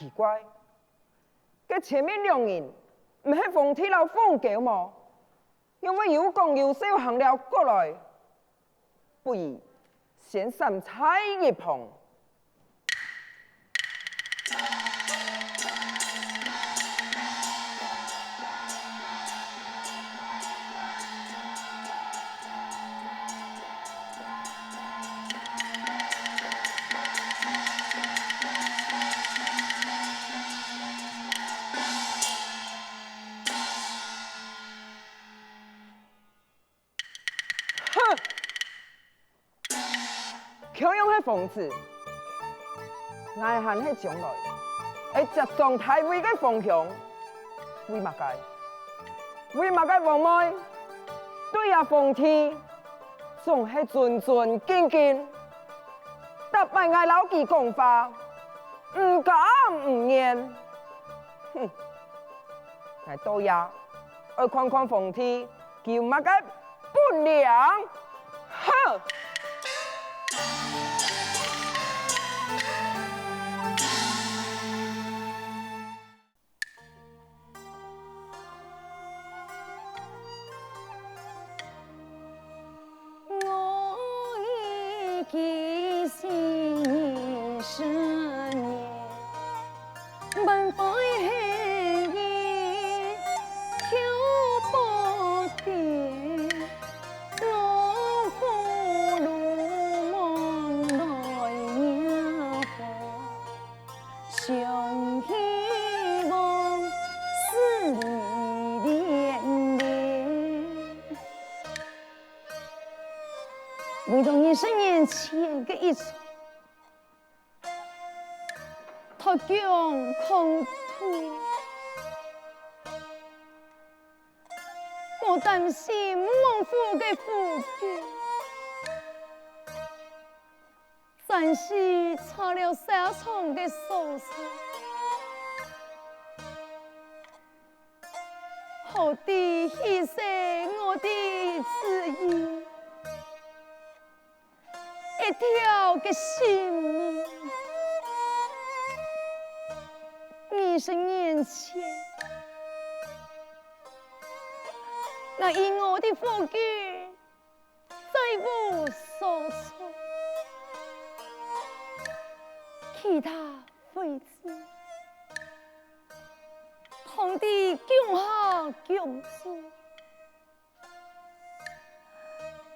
奇怪，佮前面两人唔系冯铁老凤狗么？因为有讲有笑行了过来，不如先上菜一旁。เขา用迄房子，爱汉迄将来，会集中太位嘅方向，为乜解？为乜解王妹对阿冯天总系尊尊敬敬，特别爱老记讲话，唔讲唔言，哼！来到呀，我看看冯天叫乜解本领，哼！记心10年，万载黑夜挑拨点，老夫路梦来鸟花，相希望思恋恋。每当20年前的一场，他将空吐，我担心孟父的父君，暂时插了沙场的手上，好地牺牲我的旨意。一条嘅性命，20年前，我以我的夫君再无所措，其他妃子，堂弟共下共主。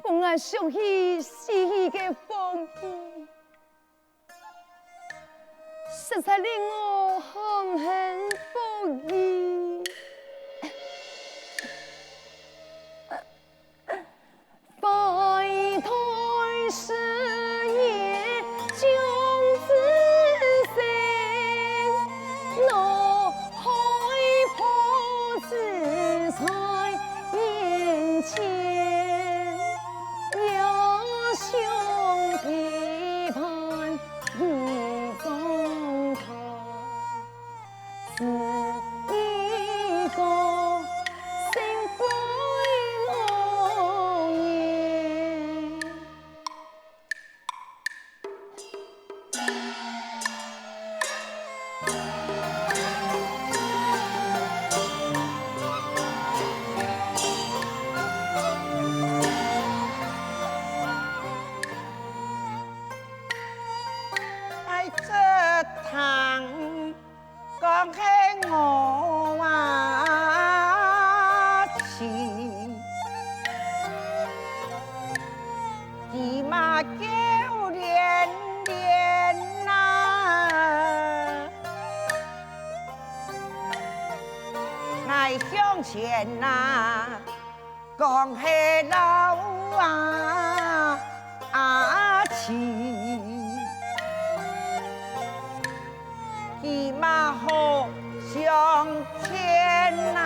我爱想起死去的风雨，实在令我含恨不已。拜托事业君子心，若害破自在眼前。兄批判一中头，是一个心灰我言。讲起我话事，姨妈叫连连呐，爱向前呐，讲起老事。姨妈好向前呐，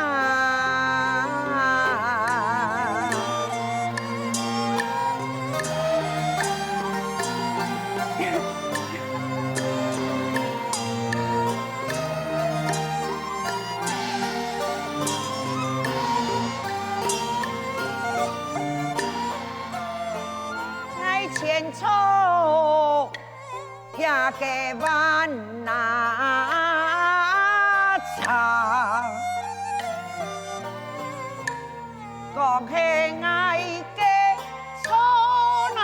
爱前错也给万难。望是爱的错呐，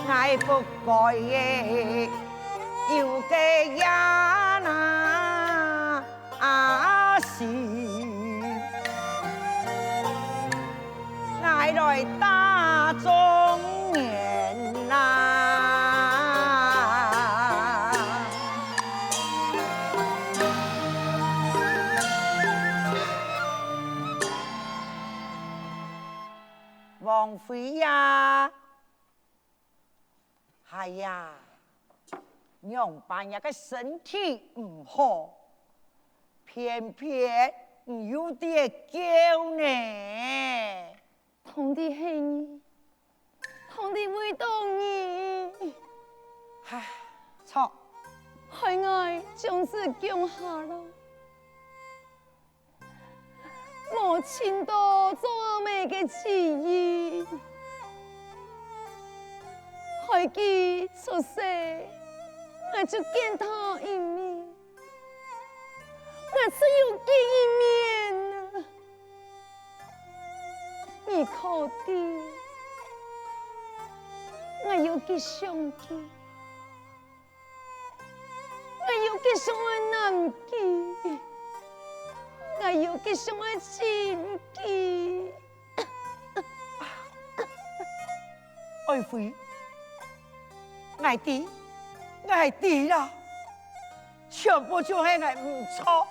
爱不该的有个呀那是，爱来打中年呐。王妃呀，哎呀，娘半夜个身体唔好，偏偏有点叫呢。堂弟是你，堂弟会当你，唉，错，害我将是降下了。我亲到做阿妹嘅旨意，害佢出世，我就见他一面，我只有见一面啊！你可的，我要去上去，我要去上我南去。我要去上我亲戚，爱妃，爱弟，爱弟啦，全部就系我唔错。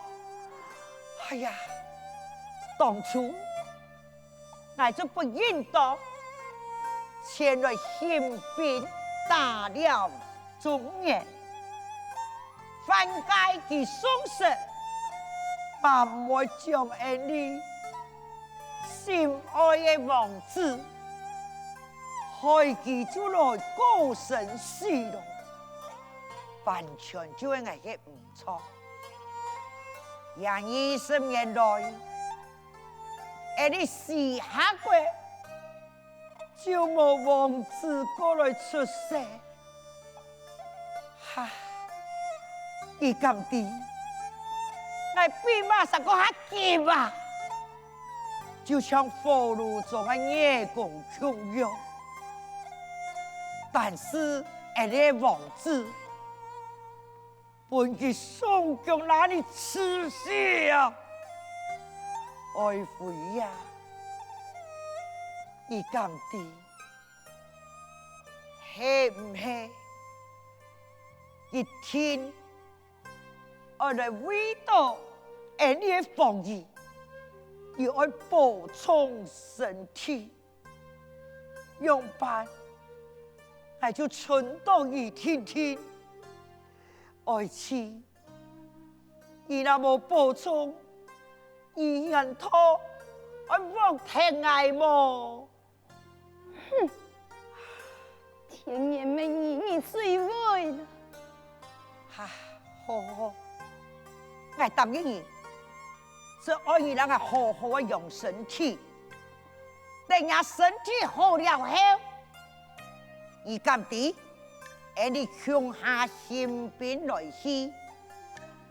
哎呀，当初我就不应当前来兴兵打了中原，反该其松实。把我将恩你心爱的王子，害其就来高神死了，完全就系我嘅唔错。廿20年来，你死下过，就冇王子过来出世，哈，你咁啲？我比马上个还急啊！就像火炉中的夜公穷样，但是那王子本去宋江哪里吃血啊？爱妃呀，你讲的是唔是？一天。我来味道，你的防疫，要爱补充身体，用办，我就存到一天天，爱情，你那么补充，你人拖，我忘听爱么？哼，甜言蜜语你最会了。哈，好好。我答应你，是爱你让我好好的养身体，等下身体好了后，你敢的，你乡下新兵来去，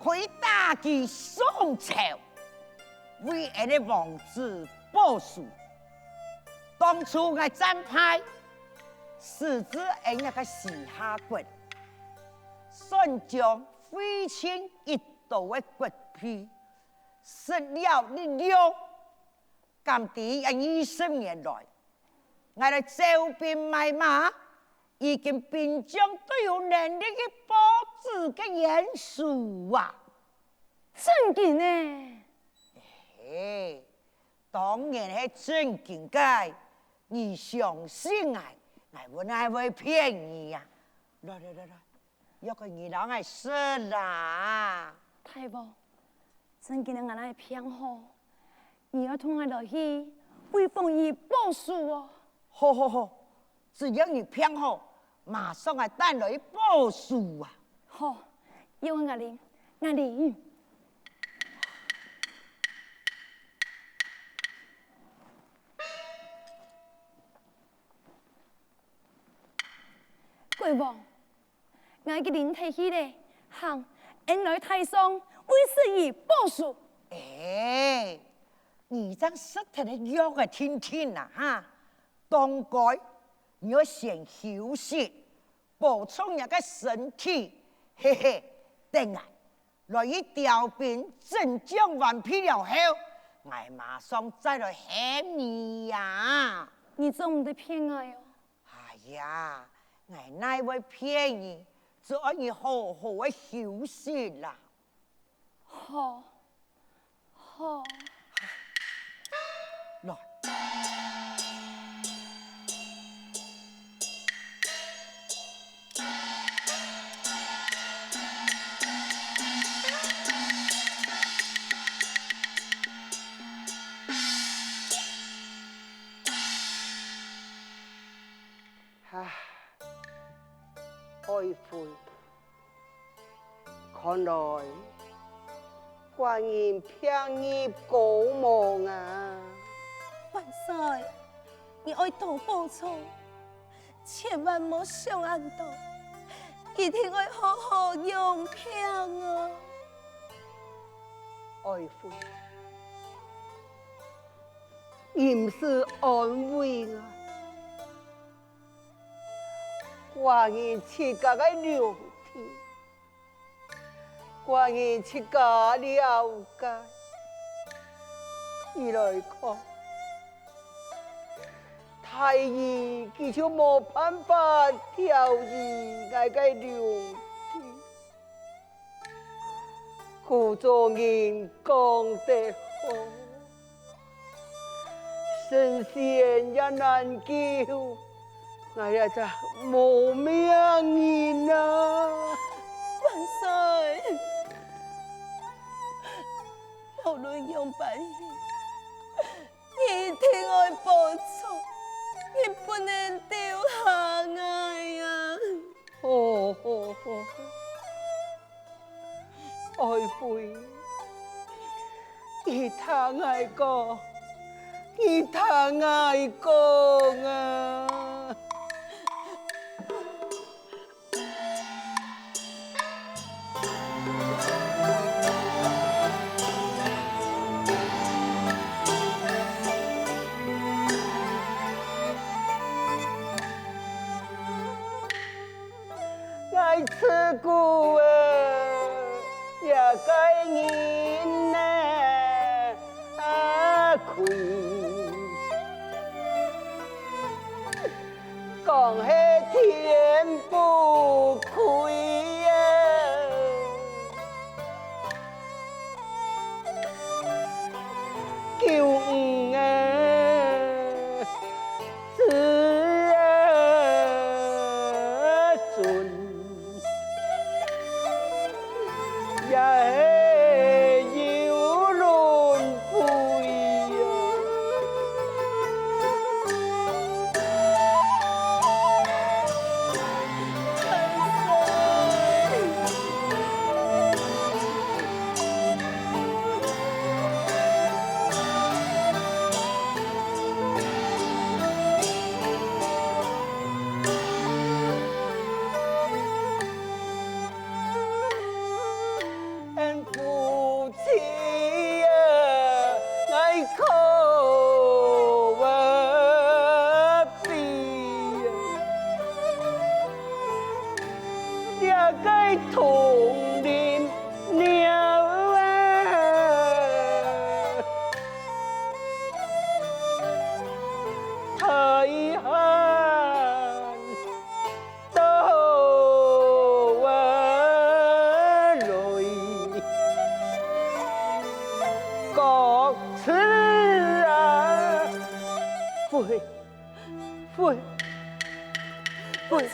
可以打击宋朝，为你王子报仇。当初我战派，是指那个西夏国，顺将废清一道的骨皮，失了力量。今地20年来，我哋招兵买马，已经兵将都有能力去保持嘅元素啊！真嘅呢？嘿，当然系真经嘅，你相信我会骗你呀！来，要个你让我死啦！太婆，真嘅我来偏好，你要同我落去为凤仪报仇哦。好，只要你偏好，马上带来报仇啊！好，要我领，我领。国王，我嘅灵体起嚟，行，引来太上，是以报数。哎，你这说他的腰个听听呐哈，当该你要先休息，补充一个身体，嘿嘿，等下来一调兵镇将完毕了后，我马上再来喊你呀。你怎么的骗我哟？哎呀，我哪会骗你？只要你好好的休息啦。好，好。来。唉，爱妃，看来观音偏业高忙啊！万岁，你爱多报错，千万莫上暗道，一定要好好用骗啊！爱妃，严是安慰我。观音自家的良天，观音自家了解，伊来看，太医佢就冇办法调治我嘅良天，故作人讲得好，神仙也难救。我呀，这无命人啊！万岁，无论用办法，你一定要报错，你不能丢下我呀！爱妃，伊太爱讲，伊太爱讲啊！爱吃苦啊，也该人啊亏。讲起天不亏啊，救恩啊，是啊准。也有轮回呀，夫妻呀，爱靠我比呀，也该同林鸟啊，太寒到我泪。各自啊，飞飞飞。万岁！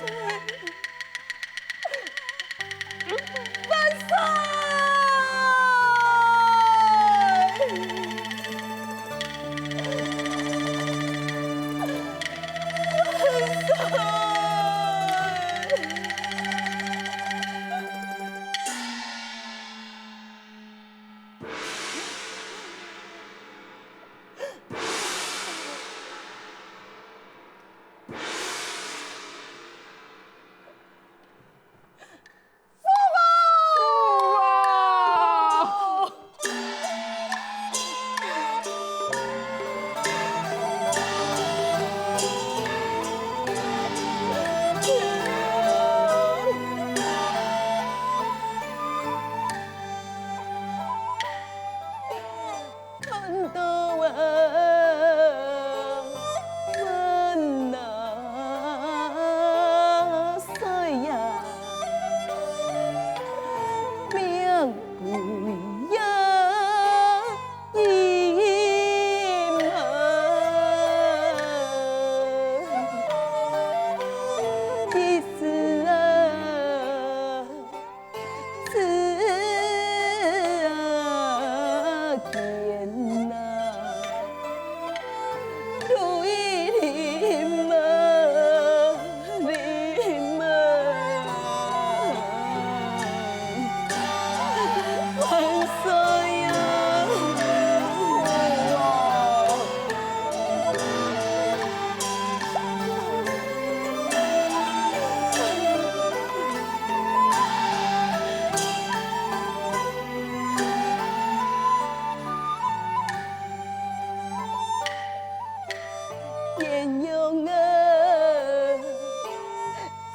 鸳鸯啊，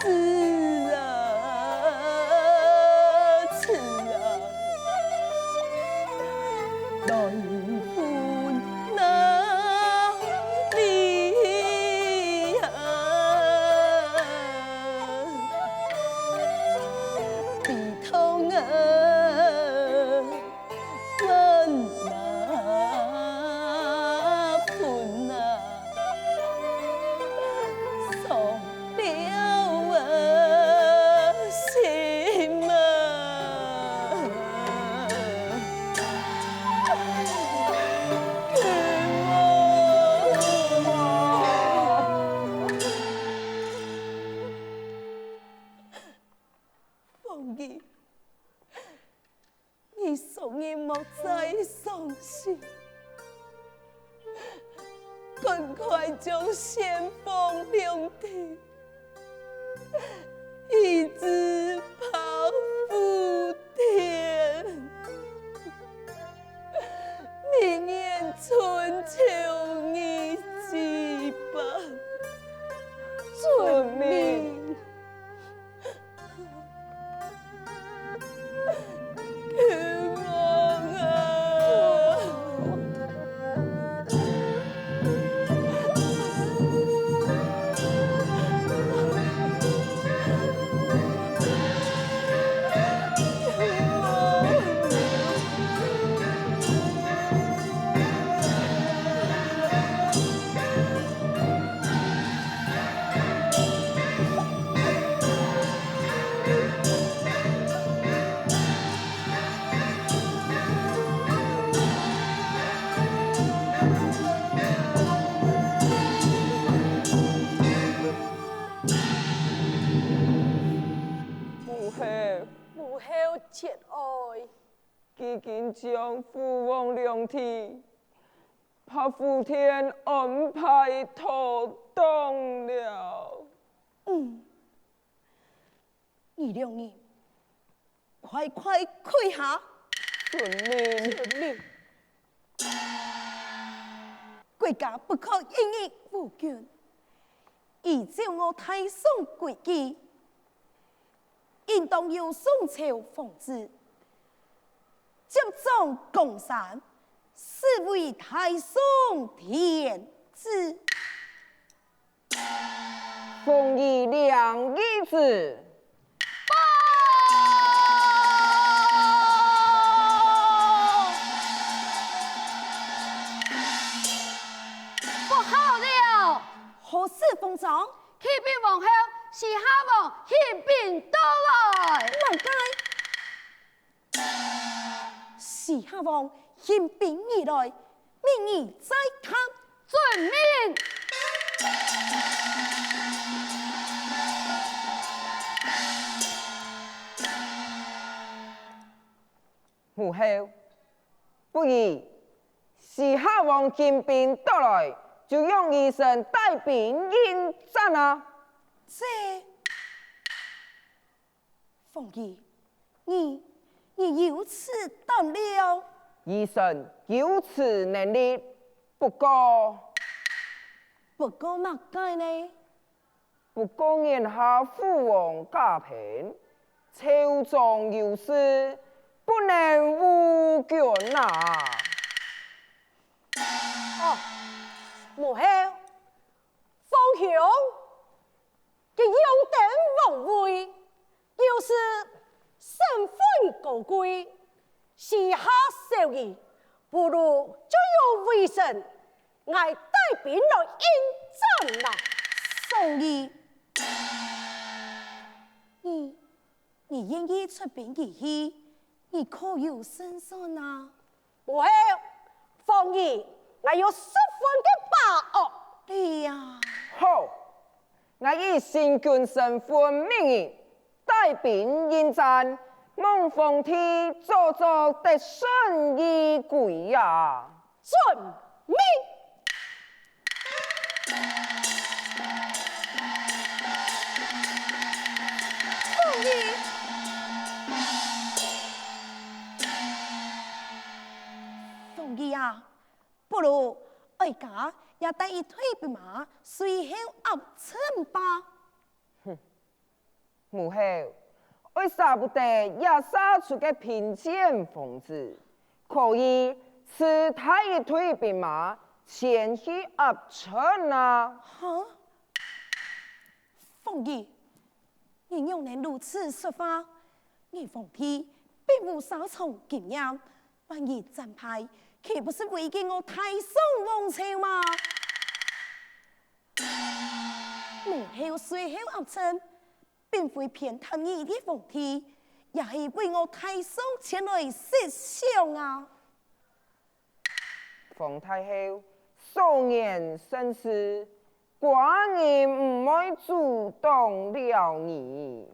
子啊，此啊，来婚哪里啊？悲痛啊！你送你莫再伤心，赶快将先锋两地一直抛覆田，明年春秋你几般遵命。母后切哀，已经将父王两体把福田安排妥当了。你两人快快跪下！遵命。遵命。国家不可因义无权，依照我太宋规矩，应当由宋朝奉旨，接掌江山，是为太宋天子。奉以良义子。何事奉上？启禀皇后，是夏王兴兵到来。万该是夏王兴兵而来，命你再看。遵命。母后，不宜是夏王兴兵到来。就用医生带兵迎战啊！这凤仪，你有此胆量？医生有此能力，不过嘛该呢？不过眼下父王家贫，朝中有事，不能无权啊！哦。母后，方雄，佢勇敢王位，又是身份高贵，时下受益，不如就有为神，挨带兵来应战啦。宋义，你愿意出兵而去，你可有胜算啊？母后，方义，我有10分的把握。对呀。好，我以新君身份命你带兵迎战，望奉天早早得顺意归呀！遵命。凤仪，凤仪啊，不如爱家也带一腿白马，随后压称吧。母后，为啥不得也杀出个贫贱疯子，可以吃他一腿白马，前去压称啊？哈，凤仪，你又能如此说话？你凤体并无少从经验，万一战败，岂不是违背我太宋王朝吗？母后随后压称，并非偏袒你的凤体，也是为我太宋前来设想啊！冯太后，素言深思，寡人唔会主动了你。